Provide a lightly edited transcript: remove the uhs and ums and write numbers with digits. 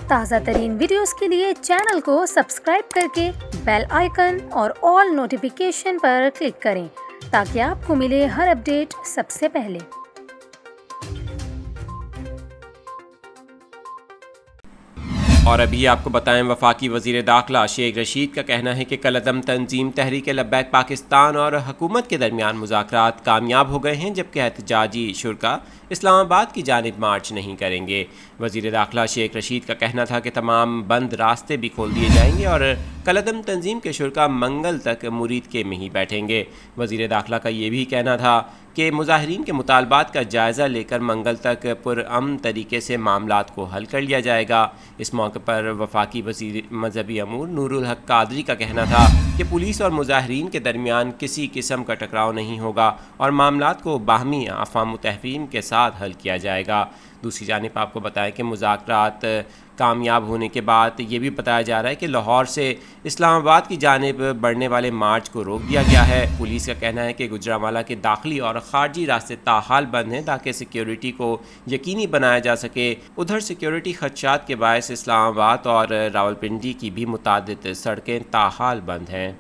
تازہ ترین ویڈیوز کے لیے چینل کو سبسکرائب کر کے بیل آئیکن اور آل نوٹیفیکیشن پر کلک کریں تاکہ آپ کو ملے ہر اپڈیٹ سب سے پہلے۔ اور ابھی آپ کو بتائیں، وفاقی وزیر داخلہ شیخ رشید کا کہنا ہے کہ کالعدم تنظیم تحریک لبیک پاکستان اور حکومت کے درمیان مذاکرات کامیاب ہو گئے ہیں، جبکہ احتجاجی شرکا اسلام آباد کی جانب مارچ نہیں کریں گے۔ وزیر داخلہ شیخ رشید کا کہنا تھا کہ تمام بند راستے بھی کھول دیے جائیں گے اور کالعدم تنظیم کے شرکا منگل تک مرید کے میں ہی بیٹھیں گے۔ وزیر داخلہ کا یہ بھی کہنا تھا کہ مظاہرین کے مطالبات کا جائزہ لے کر منگل تک پرامن طریقے سے معاملات کو حل کر لیا جائے گا۔ اس موقع پر وفاقی وزیر مذہبی امور نور الحق قادری کا کہنا تھا کہ پولیس اور مظاہرین کے درمیان کسی قسم کا ٹکراؤ نہیں ہوگا اور معاملات کو باہمی افہام و تفہیم کے ساتھ حل کیا جائے گا۔ دوسری جانب آپ کو بتائیں کہ مذاکرات کامیاب ہونے کے بعد یہ بھی بتایا جا رہا ہے کہ لاہور سے اسلام آباد کی جانب بڑھنے والے مارچ کو روک دیا گیا ہے۔ پولیس کا کہنا ہے کہ گوجرانوالہ کے داخلی اور خارجی راستے تاحال بند ہیں تاکہ سیکیورٹی کو یقینی بنایا جا سکے۔ ادھر سیکیورٹی خدشات کے باعث اسلام آباد اور راولپنڈی کی بھی متعدد سڑکیں تاحال بند ہیں۔